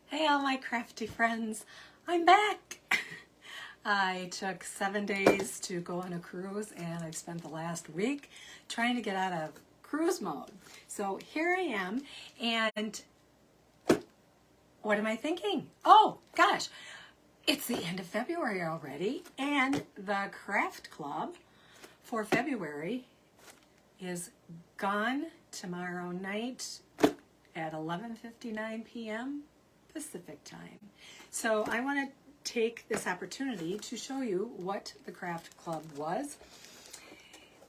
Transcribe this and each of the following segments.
Hey all my crafty friends, I'm back! I took 7 days to go on a cruise and I've spent the last week trying to get out of cruise mode. So here I am, and what am I thinking? Oh gosh, it's the end of February already, and the craft club for February is gone tomorrow night at 11:59 p.m. Pacific time. So I want to take this opportunity to show you what the craft club was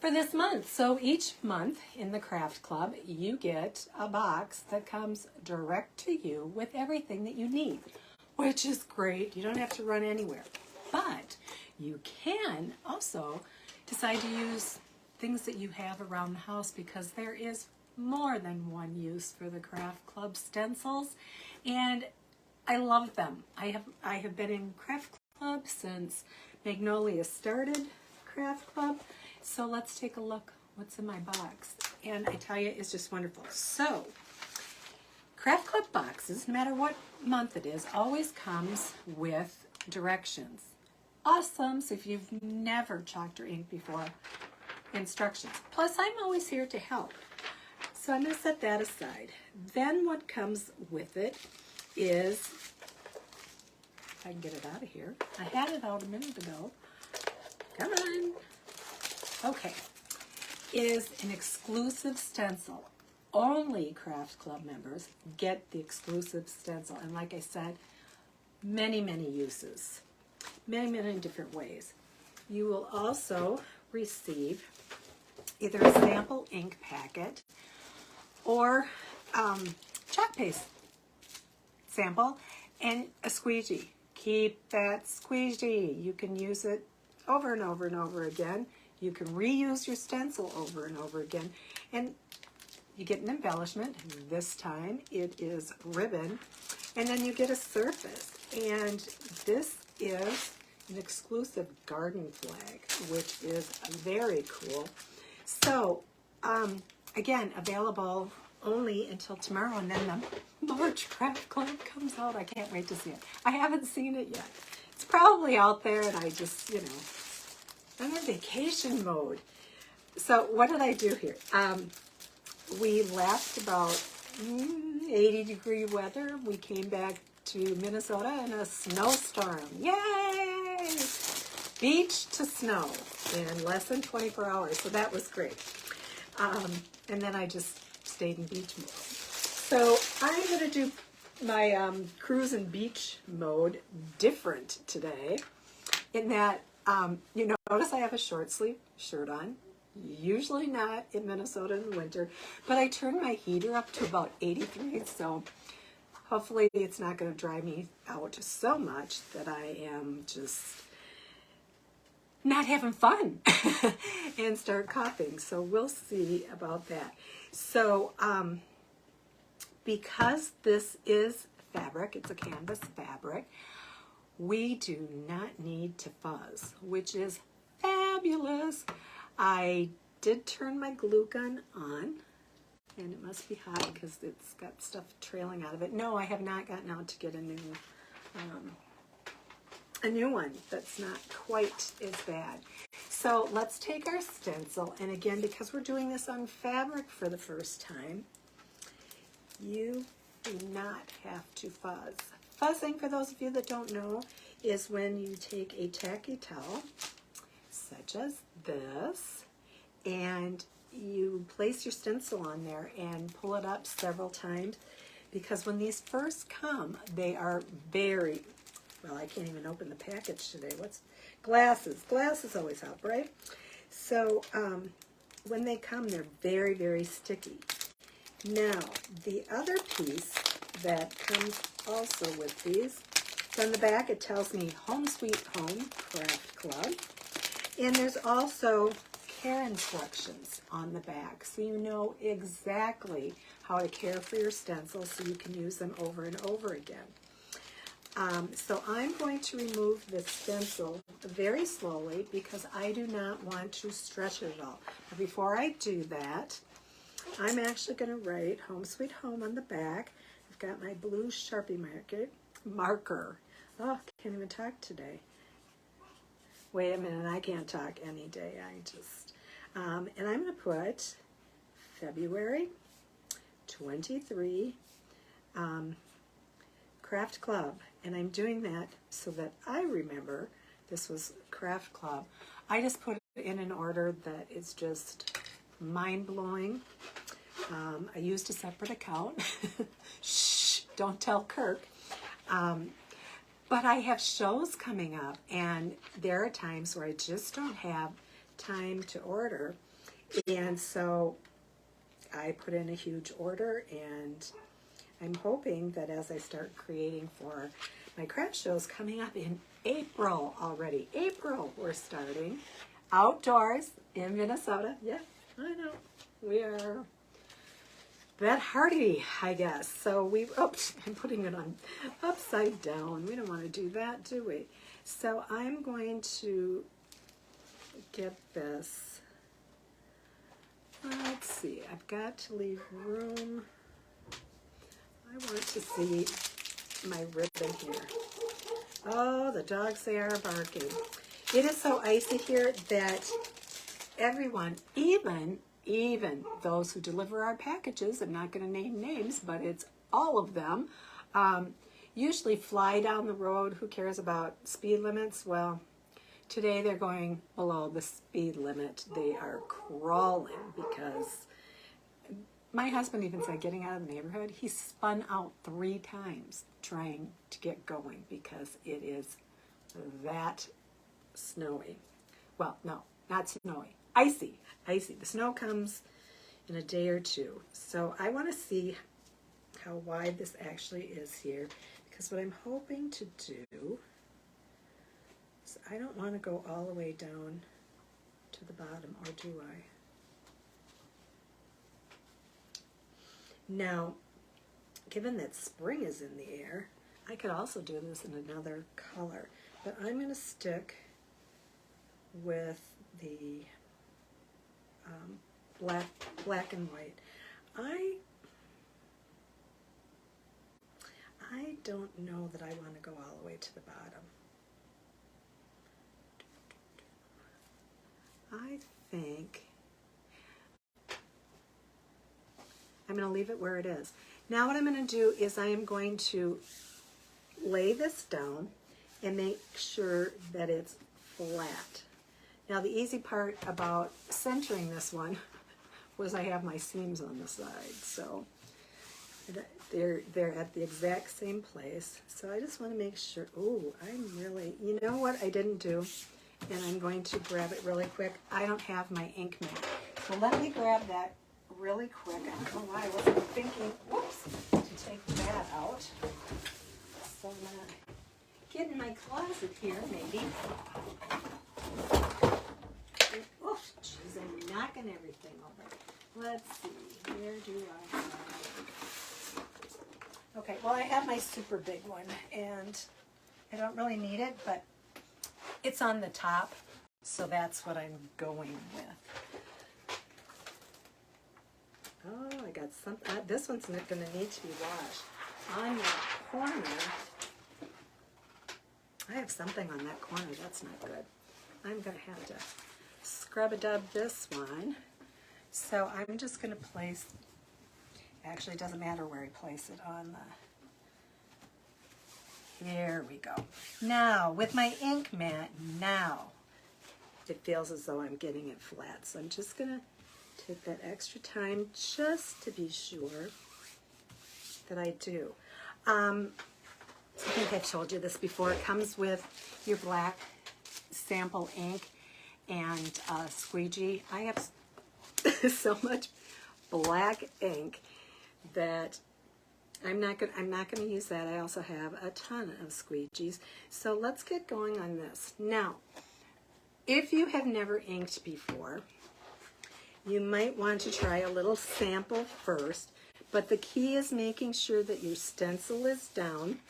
for this month. So each month in the craft club you get a box that comes direct to you with everything that you need, which is great. You don't have to run anywhere, but you can also decide to use things that you have around the house, because there is more than one use for the craft club stencils, and I love them. I have been in craft club since Magnolia started craft club. So let's take a look what's in my box, and I tell you, it's just wonderful. So craft club boxes, no matter what month it is, always comes with directions. Awesome. So if you've never chalked or inked before, instructions. Plus I'm always here to help. So I'm going to set that aside. Then what comes with it is, if I can get it out of here. I had it out a minute ago. Come on. Okay. Is an exclusive stencil. Only craft club members get the exclusive stencil. And like I said, many, many uses. Many, many different ways. You will also receive either a sample ink packet or chalk paste sample and a squeegee. Keep that squeegee. You can use it over and over and over again. You can reuse your stencil over and over again. And you get an embellishment. This time it is ribbon. And then you get a surface. And this is an exclusive garden flag, which is very cool. So, again, available only until tomorrow, and then the March Craft Club comes out. I can't wait to see it. I haven't seen it yet. It's probably out there, and I just, I'm in vacation mode. So what did I do here? We left about 80-degree weather. We came back to Minnesota in a snowstorm. Yay! Beach to snow in less than 24 hours, so that was great. And then I just stayed in beach mode. So I'm going to do my cruise and beach mode different today, in that you notice I have a short sleeve shirt on. Usually not in Minnesota in the winter, but I turned my heater up to about 83, so hopefully it's not going to dry me out so much that I am just not having fun and start coughing. So we'll see about that. So because this is fabric, it's a canvas fabric, we do not need to fuzz, which is fabulous. I did turn my glue gun on, and it must be hot because it's got stuff trailing out of it. No, I have not gotten out to get a new one that's not quite as bad. So let's take our stencil, and again, because we're doing this on fabric for the first time, you do not have to fuzz. Fuzzing, for those of you that don't know, is when you take a tacky towel, such as this, and you place your stencil on there and pull it up several times, because when these first come, they are very, well, I can't even open the package today. What's glasses? Glasses always help, right? So when they come, they're very, very sticky. Now, the other piece that comes also with these, on the back it tells me Home Sweet Home Craft Club, and there's also care instructions on the back, so you know exactly how to care for your stencils so you can use them over and over again. So I'm going to remove this stencil very slowly because I do not want to stretch it at all. But before I do that, I'm actually going to write Home Sweet Home on the back. I've got my blue Sharpie marker. Oh, can't even talk today. Wait a minute, I can't talk any day. And I'm going to put February 23 Craft Club. And I'm doing that so that I remember this was Craft Club. I just put it in an order that is just mind-blowing. I used a separate account. Shh, don't tell Kirk. But I have shows coming up, and there are times where I just don't have time to order. And so I put in a huge order, and I'm hoping that as I start creating for my craft shows coming up in April already. April, we're starting outdoors in Minnesota. Yeah, I know. We are that hardy, I guess. So oops, I'm putting it on upside down. We don't want to do that, do we? So I'm going to get this. Let's see, I've got to leave room. I want to see my ribbon here. Oh, the dogs, they are barking. It is so icy here that everyone, even those who deliver our packages, I'm not going to name names, but it's all of them, usually fly down the road. Who cares about speed limits? Well, today they're going below the speed limit. They are crawling because my husband even said getting out of the neighborhood, he spun out 3 times trying to get going because it is that snowy. Well, no, not snowy. Icy. The snow comes in a day or two. So I want to see how wide this actually is here, because what I'm hoping to do is I don't want to go all the way down to the bottom, or do I? Now, given that spring is in the air, I could also do this in another color, but I'm going to stick with the black and white. I don't know that I want to go all the way to the bottom. I think I'm going to leave it where it is. Now what I'm going to do is I am going to lay this down and make sure that it's flat. Now the easy part about centering this one was I have my seams on the side, so they're at the exact same place. So I just want to make sure. Oh, you know what I didn't do, and I'm going to grab it really quick. I don't have my ink mat, so let me grab that really quick. I don't know why I wasn't thinking, whoops, to take that out. So I'm gonna get in my closet here, maybe. Oh, jeez, I'm knocking everything over. Let's see, where do I have? Okay, well, I have my super big one, and I don't really need it, but it's on the top, so that's what I'm going with. Oh, I got some. This one's not going to need to be washed. On that corner, I have something on that corner. That's not good. I'm going to have to scrub-a-dub this one. So I'm just going to place, actually it doesn't matter where I place it on the, here we go. Now, with my ink mat, now it feels as though I'm getting it flat. So I'm just going to take that extra time just to be sure that I do. I think I've told you this before. It comes with your black sample ink and Squeegee. I have so much black ink that I'm not going to use that. I also have a ton of Squeegees. So let's get going on this. Now, if you have never inked before, you might want to try a little sample first, but the key is making sure that your stencil is down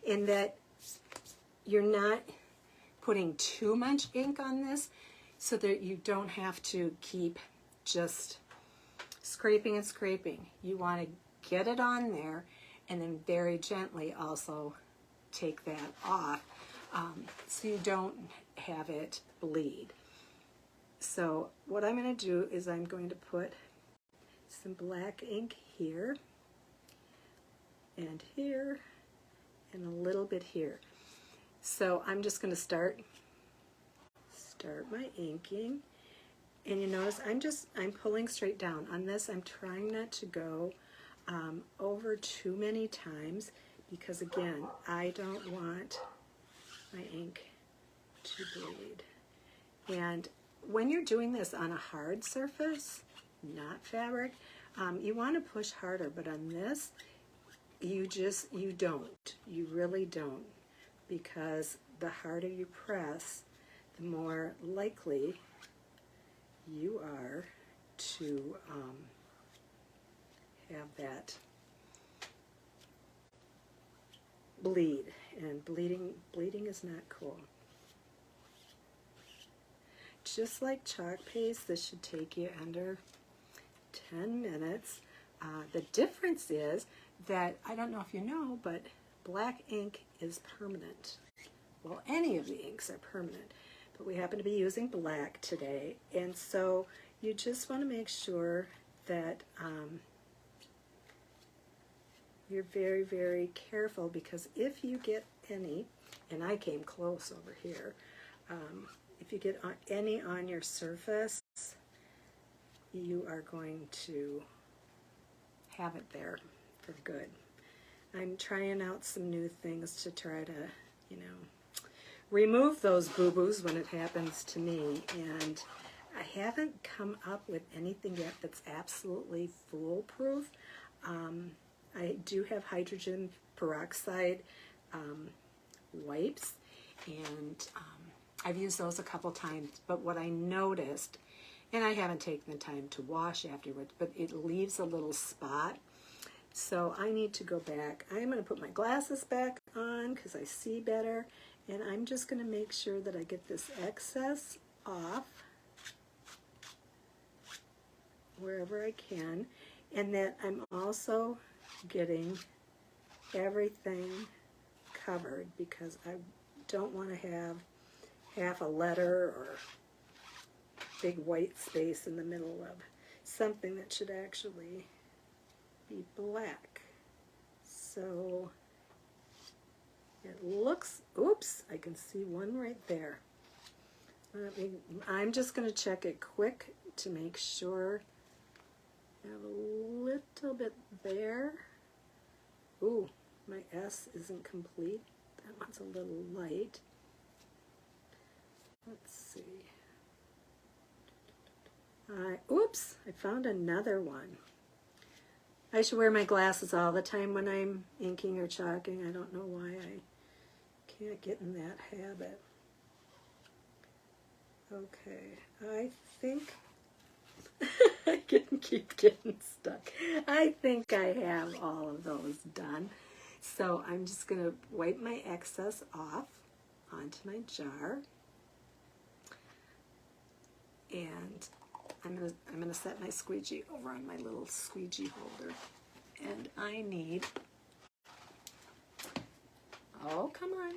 and that you're not putting too much ink on this so that you don't have to keep just scraping and scraping. You want to get it on there and then very gently also take that off, so you don't have it bleed. So what I'm going to do is I'm going to put some black ink here and here and a little bit here. So I'm just going to start my inking, and you notice I'm pulling straight down. On this I'm trying not to go over too many times, because again, I don't want my ink to bleed. And when you're doing this on a hard surface, not fabric, you want to push harder, but on this, you really don't, because the harder you press, the more likely you are to have that bleed, and bleeding is not cool. Just like chalk paste, this should take you under 10 minutes. The difference is that, I don't know if you know, but black ink is permanent. Well, any of the inks are permanent, but we happen to be using black today, and so you just want to make sure that you're very, very careful, because if you get any, and I came close over here, if you get any on your surface, you are going to have it there for good. I'm trying out some new things to try to, remove those boo-boos when it happens to me, and I haven't come up with anything yet that's absolutely foolproof. I do have hydrogen peroxide wipes, and I've used those a couple times, but what I noticed, and I haven't taken the time to wash afterwards, but it leaves a little spot. So I need to go back. I'm going to put my glasses back on because I see better, and I'm just going to make sure that I get this excess off wherever I can, and that I'm also getting everything covered, because I don't want to have half a letter or big white space in the middle of something that should actually be black. So it looks, oops, I can see one right there. I'm just going to check it quick to make sure I have a little bit there. Ooh, my S isn't complete. That one's a little light. Let's see. Oops, I found another one. I should wear my glasses all the time when I'm inking or chalking. I don't know why I can't get in that habit. Okay, I think I can keep getting stuck. I think I have all of those done. So I'm just going to wipe my excess off onto my jar. And I'm gonna set my squeegee over on my little squeegee holder. And I need, oh, come on.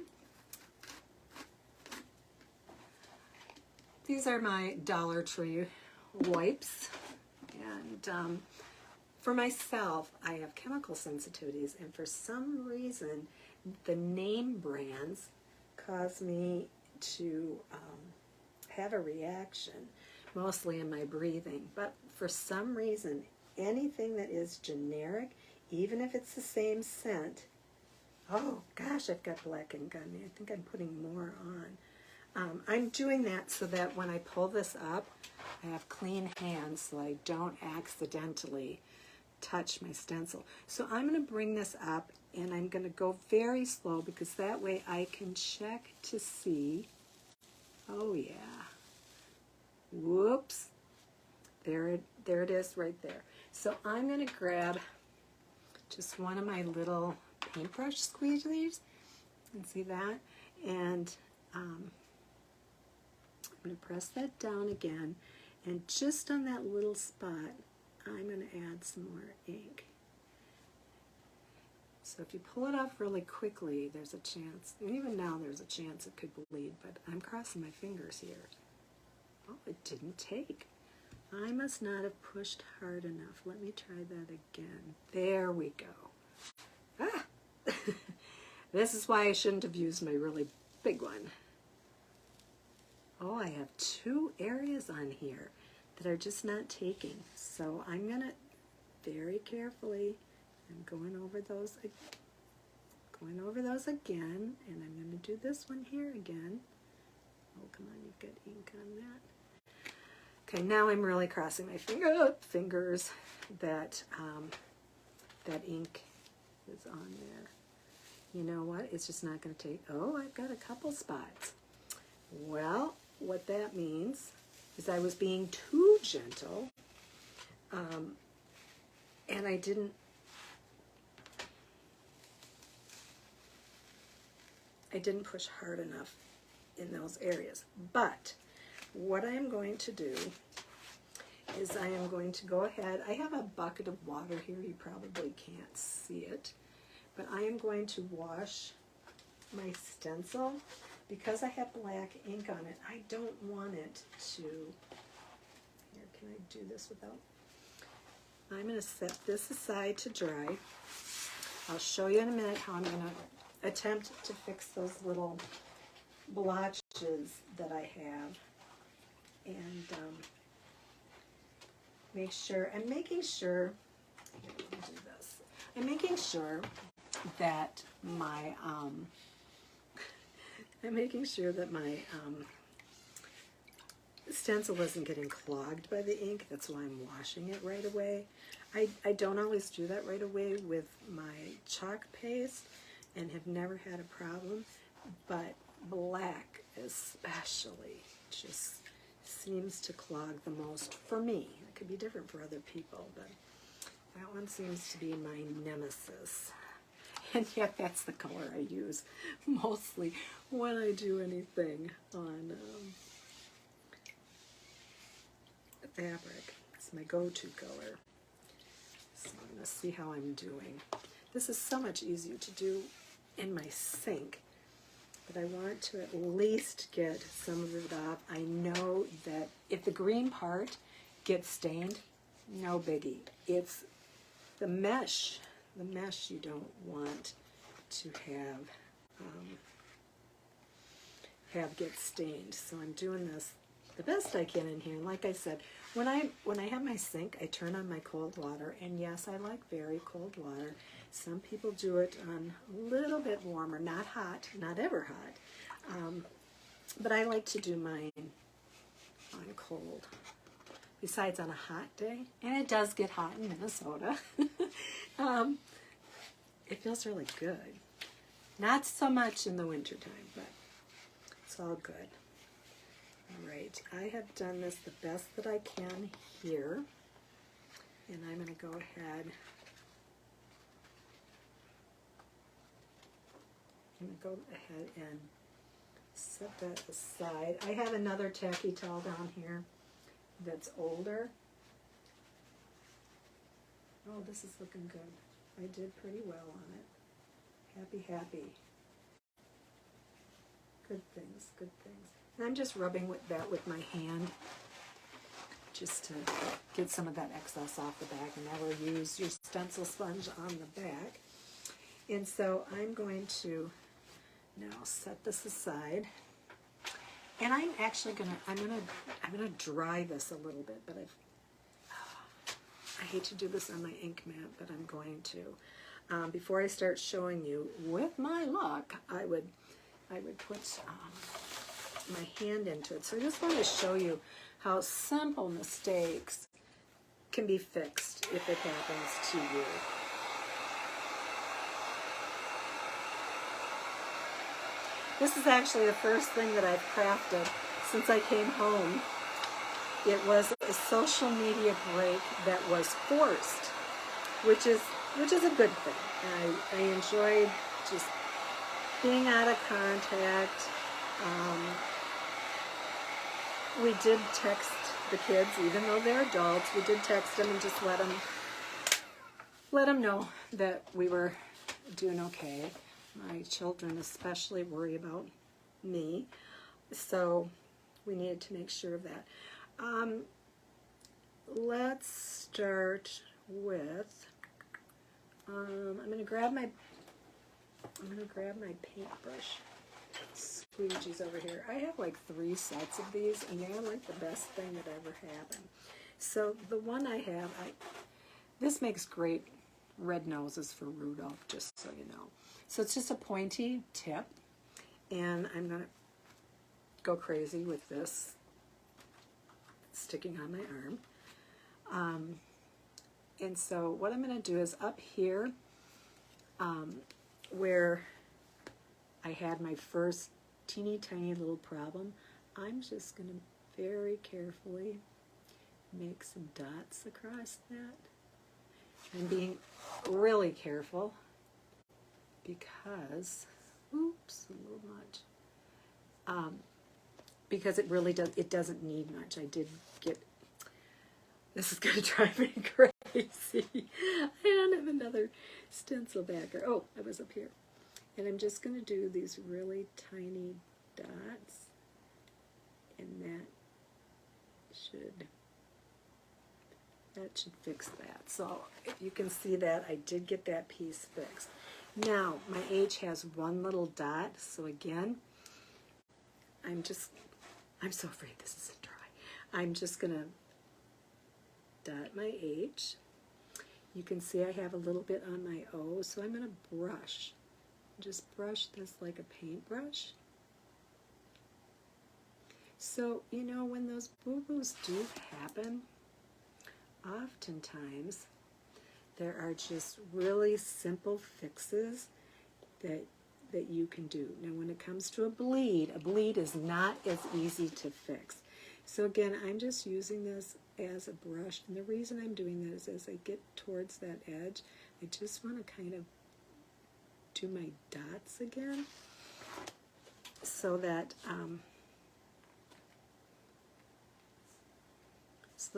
These are my Dollar Tree wipes. And for myself, I have chemical sensitivities, and for some reason, the name brands cause me to have a reaction, mostly in my breathing. But for some reason, anything that is generic, even if it's the same scent, oh gosh, I've got black ink on me. I think I'm putting more on. I'm doing that so that when I pull this up, I have clean hands so I don't accidentally touch my stencil. So I'm going to bring this up, and I'm going to go very slow, because that way I can check to see. Oh yeah. Whoops. There it is right there. So I'm going to grab just one of my little paintbrush squeegees, and see that, and I'm going to press that down again, and just on that little spot I'm going to add some more ink. So if you pull it off really quickly, there's a chance, and even now there's a chance it could bleed, but I'm crossing my fingers here. Oh, it didn't take. I must not have pushed hard enough. Let me try that again. There we go. Ah! This is why I shouldn't have used my really big one. Oh, I have 2 areas on here that are just not taking. So I'm going to very carefully, I'm going over those again, and I'm going to do this one here again. Oh, come on, you've got ink on that. Okay, now I'm really crossing my fingers that that ink is on there. You know what? It's just not going to take. Oh, I've got a couple spots. Well, what that means is I was being too gentle, and I didn't push hard enough in those areas. But what I am going to do is I am going to go ahead. I have a bucket of water here. You probably can't see it. But I am going to wash my stencil. Because I have black ink on it, I don't want it to, here, can I do this without? I'm going to set this aside to dry. I'll show you in a minute how I'm going to attempt to fix those little blotches that I have. And making sure, here, let me do this. I'm making sure that my, stencil isn't getting clogged by the ink. That's why I'm washing it right away. I don't always do that right away with my chalk paste and have never had a problem, but black especially just seems to clog the most for me. It could be different for other people, but that one seems to be my nemesis. And yet that's the color I use mostly when I do anything on fabric. It's my go-to color. So I'm going to see how I'm doing. This is so much easier to do in my sink, but I want to at least get some of it off. I know that if the green part gets stained, no biggie. It's the mesh you don't want to have get stained. So I'm doing this the best I can in here. And like I said, when I have my sink, I turn on my cold water. And yes, I like very cold water. Some people do it on a little bit warmer, not hot, not ever hot. But I like to do mine on cold. Besides on a hot day, and it does get hot in Minnesota, it feels really good. Not so much in the wintertime, but it's all good. All right, I have done this the best that I can here, and I'm going to go ahead. And set that aside. I have another tacky towel down here that's older. Oh, this is looking good. I did pretty well on it. Happy, happy. Good things, good things. And I'm just rubbing that with my hand just to get some of that excess off the back. And never use your stencil sponge on the back. And so I'm going to now set this aside. And I'm actually I'm gonna dry this a little bit, but I hate to do this on my ink mat, but I'm going to. Before I start showing you, with my luck, I would put my hand into it. So I just want to show you how simple mistakes can be fixed if it happens to you. This is actually the first thing that I've crafted since I came home. It was a social media break that was forced, which is a good thing. I enjoyed just being out of contact. We did text the kids, even though they're adults. We did text them and just let them know that we were doing okay. My children especially worry about me, so we needed to make sure of that. Let's start with, I'm gonna grab my paintbrush. Squeegees over here. I have like 3 sets of these, and they're like the best thing that ever happened. So the one I have, this makes great red noses for Rudolph, just so you know. So it's just a pointy tip, and I'm gonna go crazy with this sticking on my arm. And so what I'm gonna do is up here, where I had my first teeny tiny little problem, I'm just going to very carefully make some dots across that. I'm being really careful because, oops, a little much. Because it really doesn't need much. I did get, this is going to drive me crazy. I don't have another stencil backer. Oh, I was up here. And I'm just going to do these really tiny dots, and that should fix that. So if you can see that, I did get that piece fixed. Now, my H has one little dot, so again, I'm so afraid this isn't dry. I'm just going to dot my H. You can see I have a little bit on my O, so I'm going to brush. Just brush this like a paintbrush. So, you know, when those boo-boos do happen, oftentimes there are just really simple fixes that you can do. Now, when it comes to a bleed is not as easy to fix. So again, I'm just using this as a brush, and the reason I'm doing that is as I get towards that edge, I just want to kind of do my dots again so that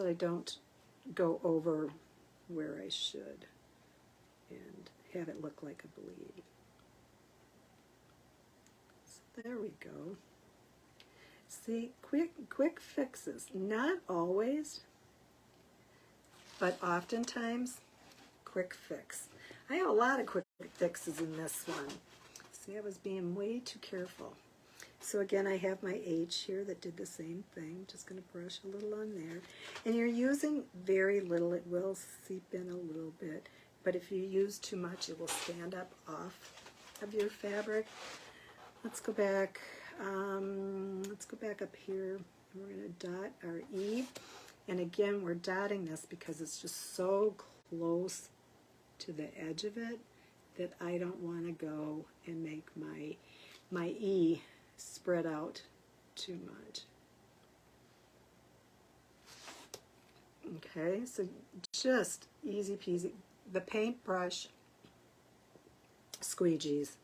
I don't go over where I should and have it look like a bleed. So there we go. See, quick fixes. Not always, but oftentimes, quick fix. I have a lot of quick fixes in this one. See, I was being way too careful. So again, I have my H here that did the same thing. Just going to brush a little on there. And you're using very little. It will seep in a little bit. But if you use too much, it will stand up off of your fabric. Let's go back. Let's go back up here. We're going to dot our E. And again, we're dotting this because it's just so close to the edge of it that I don't want to go and make my E spread out too much. Okay, so just easy peasy. The paintbrush squeegees.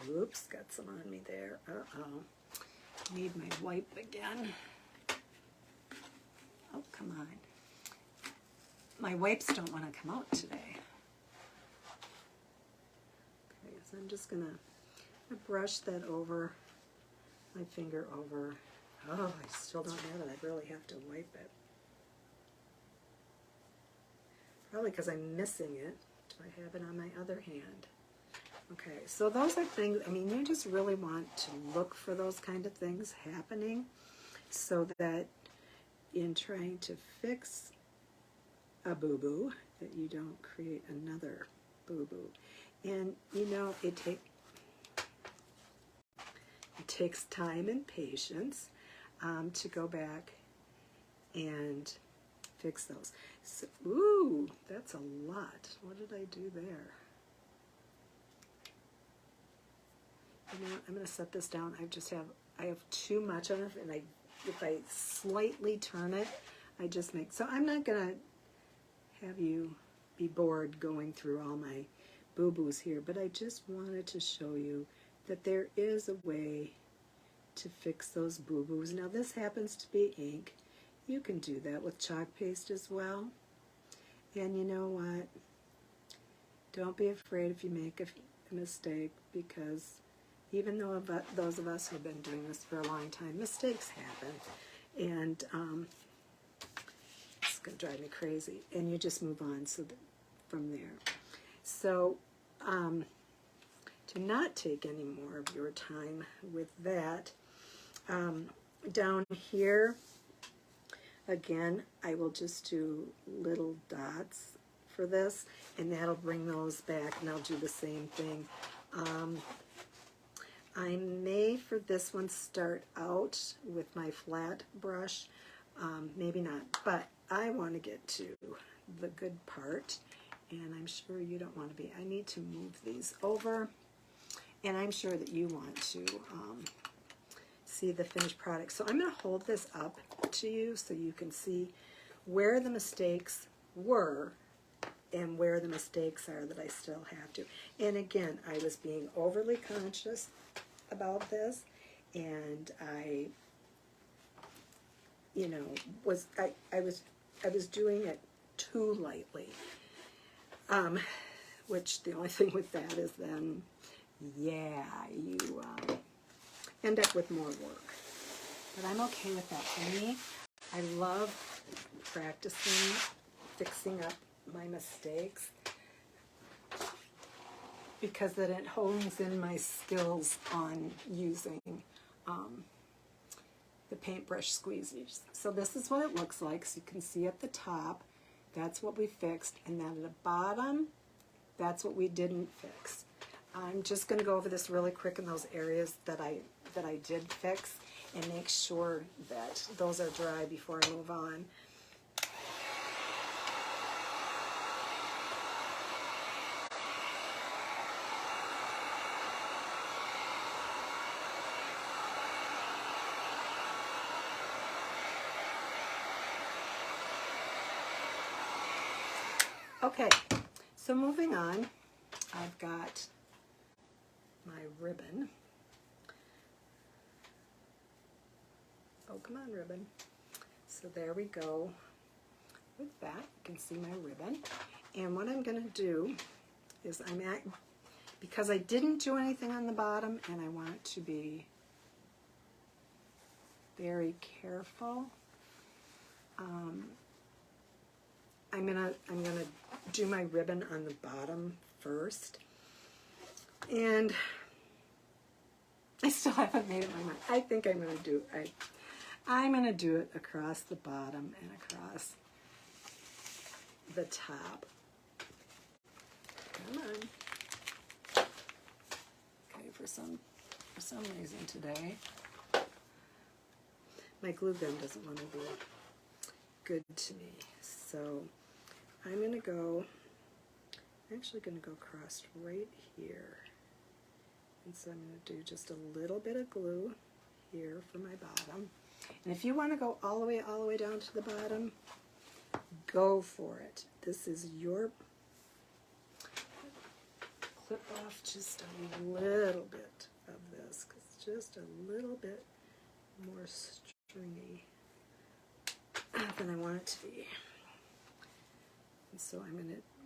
Oops, got some on me there. Uh-oh. Need my wipe again. Oh, come on. My wipes don't want to come out today. Okay, so I'm just going to brush that over, my finger over. Oh, I still don't have it. I really have to wipe it. Probably because I'm missing it. Do I have it on my other hand? Okay, so those are things, I mean, you just really want to look for those kind of things happening so that in trying to fix a boo-boo, that you don't create another boo-boo. And, you know, it takes time and patience to go back and fix those. So, ooh, that's a lot. What did I do there? You know, I'm going to set this down. I have too much of it, and if I slightly turn it, I just make, so I'm not going to have you be bored going through all my boo-boos here, but I just wanted to show you that there is a way to fix those boo-boos. Now this happens to be ink. You can do that with chalk paste as well. And you know what? Don't be afraid if you make a mistake, because even though those of us who have been doing this for a long time, mistakes happen. And it's going to drive me crazy. And you just move on from there. So to not take any more of your time with that, down here, again, I will just do little dots for this, and that'll bring those back, and I'll do the same thing. I may, for this one, start out with my flat brush. Maybe not, but I want to get to the good part, and I'm sure you don't want to be. I need to move these over, and I'm sure that you want to see the finished product. So I'm going to hold this up to you so you can see where the mistakes were and where the mistakes are that I still have to. And again, I was being overly conscious about this, and I, you know, I was doing it too lightly. Which the only thing with that is then, yeah, you end up with more work. But I'm okay with that. For me, I love practicing, fixing up my mistakes, because then it hones in my skills on using the paintbrush squeegees. So this is what it looks like. So you can see at the top, that's what we fixed, and then at the bottom, that's what we didn't fix. I'm just going to go over this really quick in those areas that I did fix, and make sure that those are dry before I move on. Okay, so moving on, I've got my ribbon. Oh, come on, ribbon. So there we go. With that, you can see my ribbon. And what I'm going to do is because I didn't do anything on the bottom, and I want to be very careful, I'm gonna do my ribbon on the bottom first, and I still haven't made up my mind. I think I'm gonna do it across the bottom and across the top. Come on. Okay, for some reason today, my glue gun doesn't want to be good to me. So I'm actually going to go across right here. And so I'm going to do just a little bit of glue here for my bottom. And if you want to go all the way down to the bottom, go for it. This is your, clip off just a little bit of this, because just a little bit more stringy than I want it to be. And so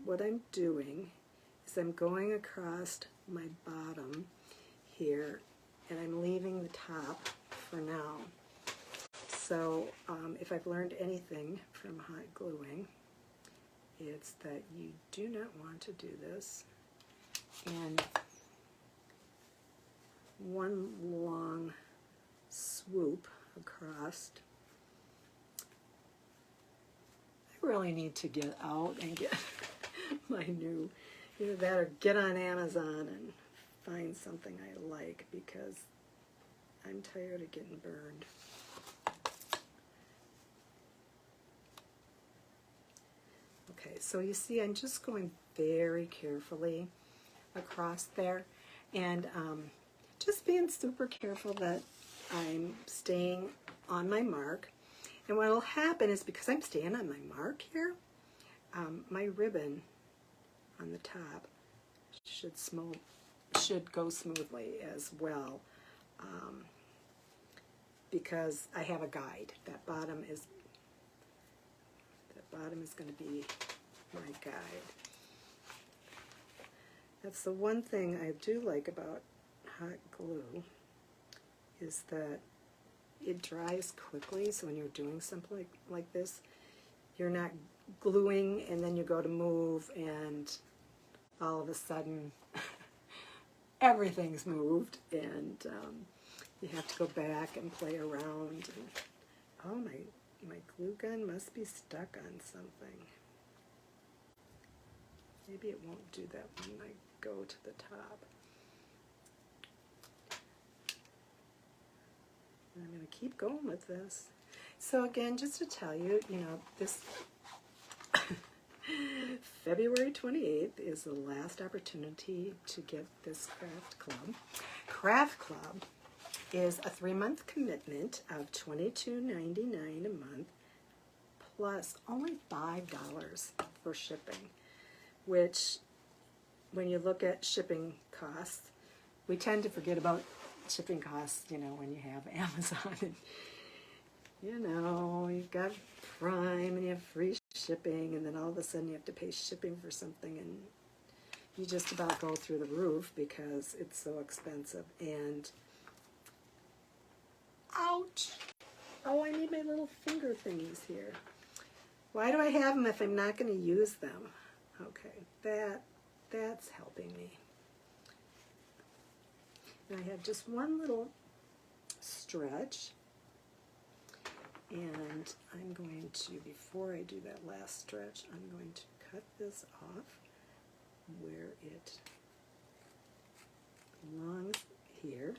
what I'm doing is I'm going across my bottom here, and I'm leaving the top for now. So if I've learned anything from hot gluing, it's that you do not want to do this in one long swoop across. I really need to get out and get my new, either that or get on Amazon and find something I like, because I'm tired of getting burned. Okay, so you see I'm just going very carefully across there, and just being super careful that I'm staying on my mark. And what will happen is, because I'm staying on my mark here, my ribbon on the top should go smoothly as well, because I have a guide. That bottom is going to be my guide. That's the one thing I do like about hot glue, is that it dries quickly, so when you're doing something like this, you're not gluing and then you go to move and all of a sudden everything's moved, and you have to go back and play around. And, oh, my glue gun must be stuck on something. Maybe it won't do that when I go to the top. And I'm going to keep going with this. So again, just to tell you, this February 28th is the last opportunity to get this craft club. Craft club is a 3-month commitment of $22.99 a month, plus only $5 for shipping, which, when you look at shipping costs, we tend to forget about shipping costs, when you have Amazon and, you've got Prime and you have free shipping, and then all of a sudden you have to pay shipping for something, and you just about go through the roof because it's so expensive. And ouch! Oh, I need my little finger thingies here. Why do I have them if I'm not going to use them? Okay, that's helping me. And I have just one little stretch, and I'm going to, before I do that last stretch, I'm going to cut this off where it belongs here.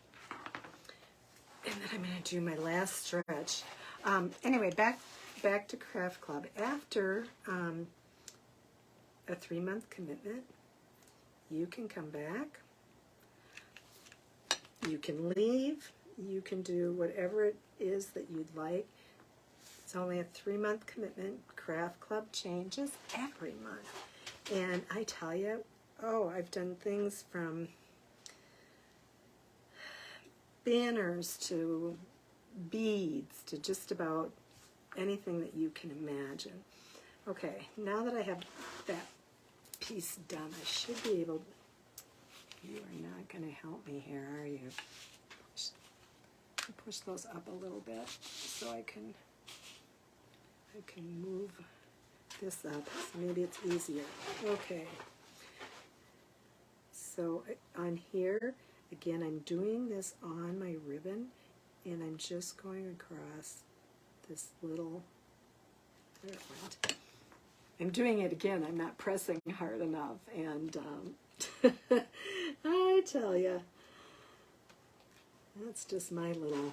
And then I'm going to do my last stretch. Anyway, back to Craft Club. After a 3-month commitment, you can come back, you can leave, you can do whatever it is that you'd like. It's only a 3-month commitment. Craft Club changes every month. And I tell you, I've done things from banners to beads to just about anything that you can imagine. Okay, now that I have that piece done, I should be able. You are not going to help me here, are you? Push those up a little bit so I can move this up. So maybe it's easier. Okay. So on here, again, I'm doing this on my ribbon, and I'm just going across this little. There it went. I'm doing it again. I'm not pressing hard enough, and I tell you, that's just my little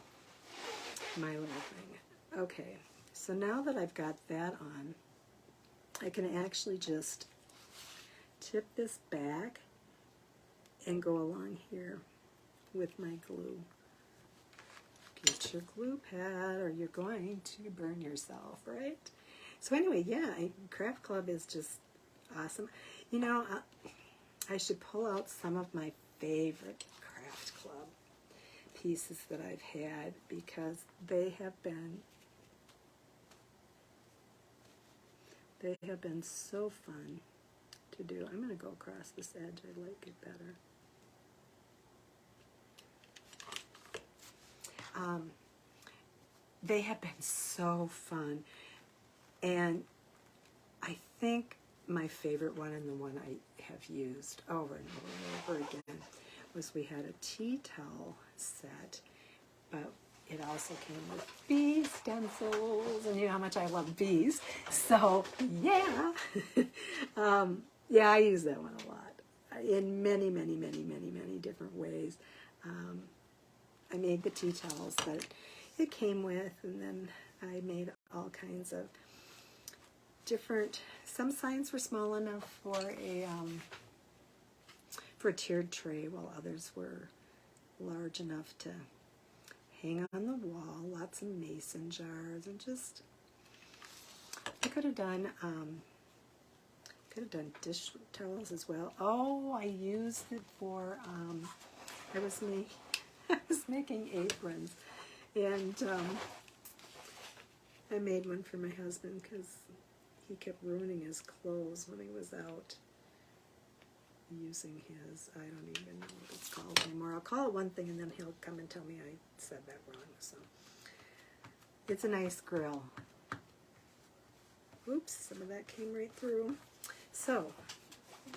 thing. Okay, so now that I've got that on, I can actually just tip this back and go along here with my glue. Get your glue pad or you're going to burn yourself, right? So anyway, yeah, Craft Club is just awesome. I should pull out some of my favorite Craft Club pieces that I've had, because they have been so fun to do. I'm going to go across this edge. I like it better. They have been so fun, and I think my favorite one, and the one I have used over and over and over again, was we had a tea towel set, but it also came with bee stencils, and you know how much I love bees, so yeah. Yeah, I use that one a lot in many, many, many, many, many different ways. I made the tea towels that it came with, and then I made all kinds of different. Some signs were small enough for a tiered tray, while others were large enough to hang on the wall. Lots of mason jars, and just I could have done dish towels as well. Oh, I used it for I was making aprons, and I made one for my husband because he kept ruining his clothes when he was out using his, I don't even know what it's called anymore. I'll call it one thing and then he'll come and tell me I said that wrong. So it's a nice grill. Oops, some of that came right through. So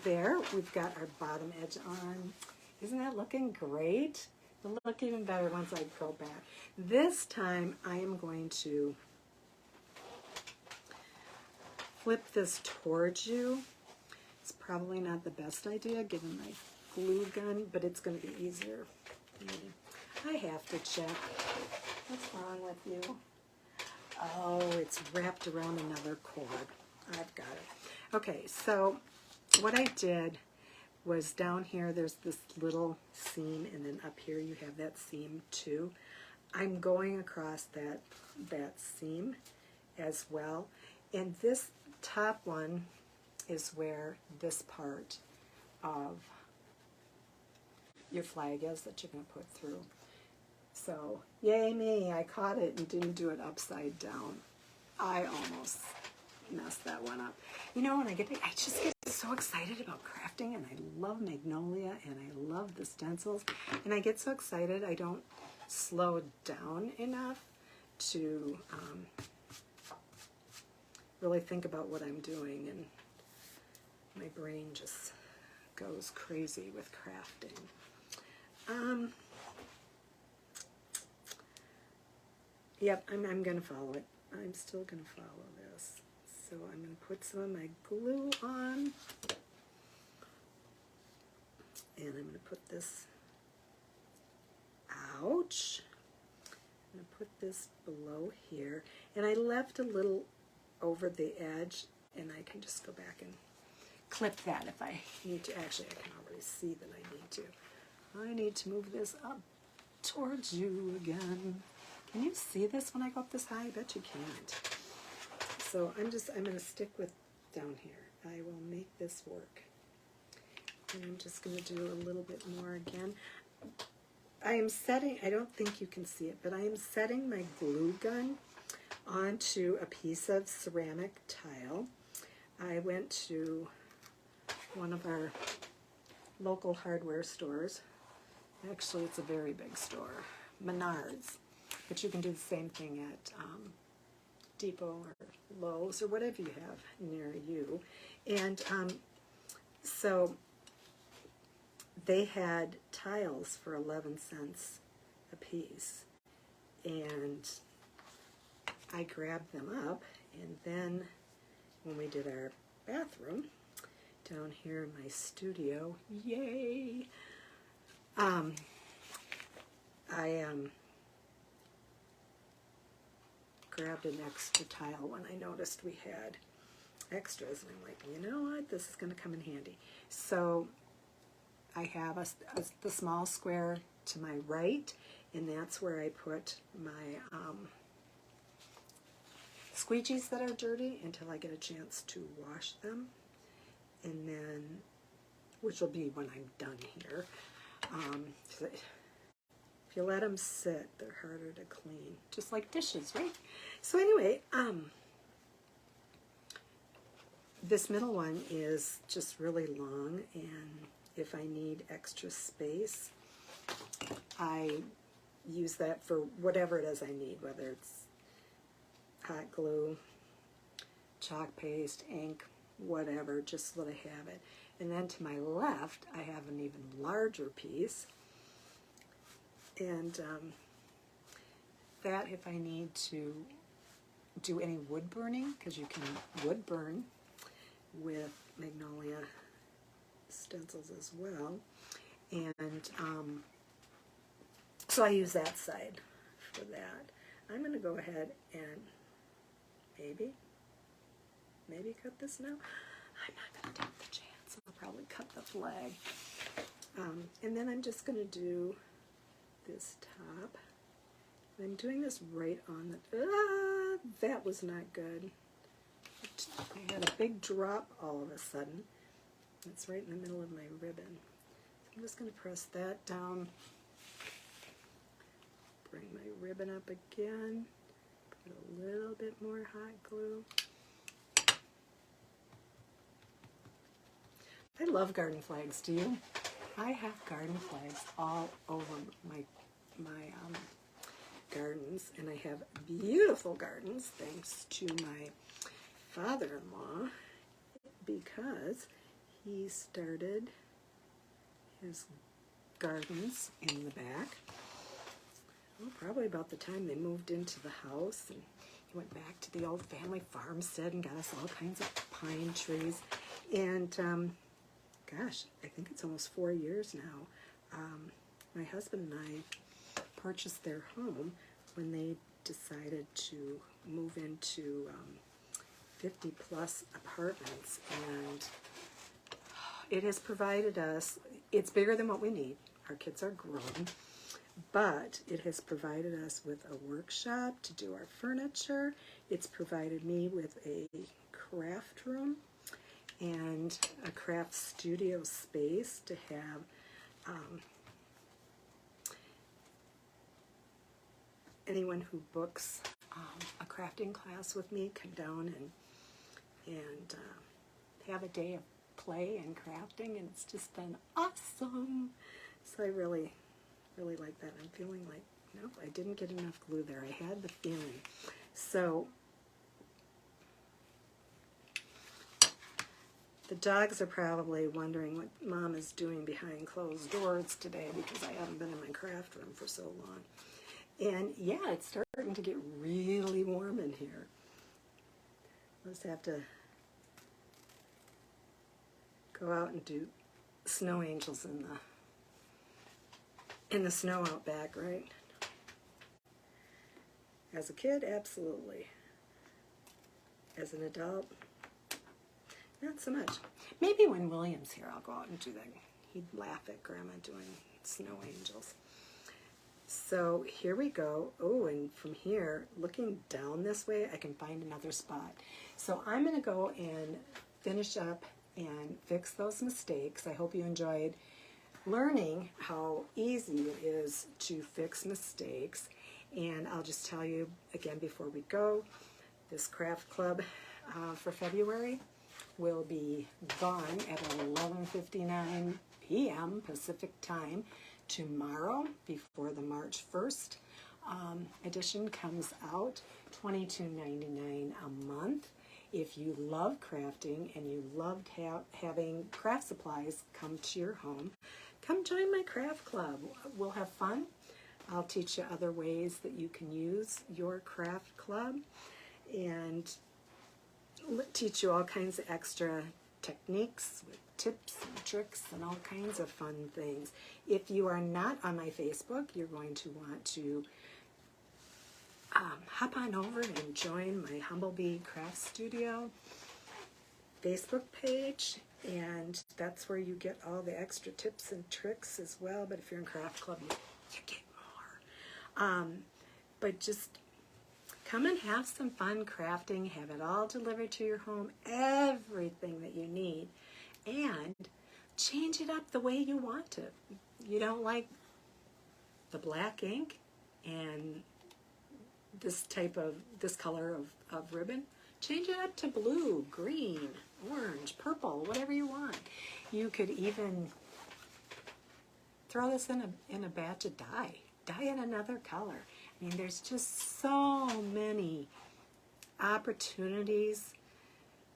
there, we've got our bottom edge on. Isn't that looking great? It'll look even better once I go back. This time I am going to flip this towards you. It's probably not the best idea given my glue gun, but it's going to be easier. I have to check. What's wrong with you? Oh, it's wrapped around another cord. I've got it. Okay, so what I did was down here there's this little seam, and then up here you have that seam too. I'm going across that seam as well, and this top one is where this part of your flag is that you're going to put through. So, yay me, I caught it and didn't do it upside down. I almost messed that one up. You know, when I just get so excited about crafting, and I love Magnolia, and I love the stencils, and I get so excited I don't slow down enough to really think about what I'm doing, and my brain just goes crazy with crafting. Yep, I'm going to follow it. I'm still going to follow this. So I'm going to put some of my glue on, and I'm going to put this, ouch, I'm going to put this below here, and I left a little over the edge, and I can just go back and clip that if I need to. Actually, I can already see that I need to. I need to move this up towards you again. Can you see this when I go up this high? I bet you can't. So I'm going to stick with down here. I will make this work. And I'm just going to do a little bit more again. I am setting, I don't think you can see it, but I am setting my glue gun onto a piece of ceramic tile. I went to one of our local hardware stores. Actually, it's a very big store, Menards. But you can do the same thing at Depot or Lowe's or whatever you have near you. And so they had tiles for 11 cents a piece. And I grabbed them up, and then when we did our bathroom down here in my studio, yay! I grabbed an extra tile when I noticed we had extras, and I'm like, you know what, this is going to come in handy. So I have the small square to my right, and that's where I put my squeegees that are dirty until I get a chance to wash them, and then, which will be when I'm done here. If you let them sit, they're harder to clean, just like dishes, right? So anyway, this middle one is just really long, and if I need extra space, I use that for whatever it is I need, whether it's hot glue, chalk paste, ink, whatever, just so that I have it. And then to my left, I have an even larger piece. And that, if I need to do any wood burning, because you can wood burn with Magnolia stencils as well. And so I use that side for that. I'm going to go ahead and maybe cut this now. I'm not going to take the chance. I'll probably cut the flag. And then I'm just going to do this top. I'm doing this right on the, that was not good. I had a big drop all of a sudden. It's right in the middle of my ribbon. So I'm just going to press that down, bring my ribbon up again, put a little bit more hot glue. I love garden flags. Do you? I have garden flags all over my gardens, and I have beautiful gardens thanks to my father-in-law, because he started his gardens in the back, probably about the time they moved into the house, and he went back to the old family farmstead and got us all kinds of pine trees. And gosh, I think it's almost 4 years now. My husband and I purchased their home when they decided to move into 50 plus apartments, and it has provided us, it's bigger than what we need. Our kids are grown, but it has provided us with a workshop to do our furniture. It's provided me with a craft room and a craft studio space to have anyone who books a crafting class with me come down and have a day of play and crafting, and it's just been awesome. So I really like that. I'm feeling like, nope, I didn't get enough glue there. I had the feeling. So the dogs are probably wondering what Mom is doing behind closed doors today, because I haven't been in my craft room for so long. And yeah, it's starting to get really warm in here. I'll just have to go out and do snow angels in the snow out back, right? As a kid, absolutely. As an adult, not so much. Maybe when William's here, I'll go out and do that. He'd laugh at Grandma doing snow angels. So here we go. Oh, and from here, looking down this way, I can find another spot. So I'm going to go and finish up and fix those mistakes. I hope you enjoyed learning how easy it is to fix mistakes. And I'll just tell you again before we go, this craft club for February will be gone at 11:59 p.m. Pacific time tomorrow, before the March 1st edition comes out, $22.99 a month. If you love crafting and you loved having craft supplies come to your home, come join my craft club. We'll have fun. I'll teach you other ways that you can use your craft club, and teach you all kinds of extra techniques with tips and tricks and all kinds of fun things. If you are not on my Facebook, you're going to want to hop on over and join my Humblebee Craft Studio Facebook page, and that's where you get all the extra tips and tricks as well. But if you're in Craft Club, you get more. But just come and have some fun crafting, have it all delivered to your home, everything that you need, and change it up the way you want it. You don't like the black ink and this color of ribbon? Change it up to blue, green, orange, purple, whatever you want. You could even throw this in a batch of dye. Dye it another color. I mean, there's just so many opportunities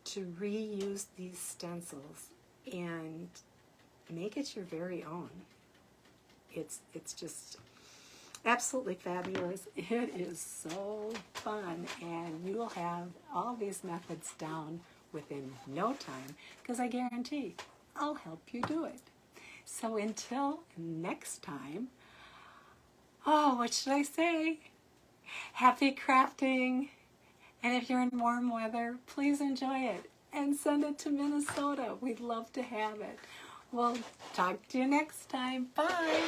to reuse these stencils and make it your very own. It's just absolutely fabulous. It is so fun, and you will have all these methods down within no time, because I guarantee I'll help you do it. So until next time, oh, what should I say? Happy crafting. And if you're in warm weather, please enjoy it and send it to Minnesota. We'd love to have it. We'll talk to you next time. Bye.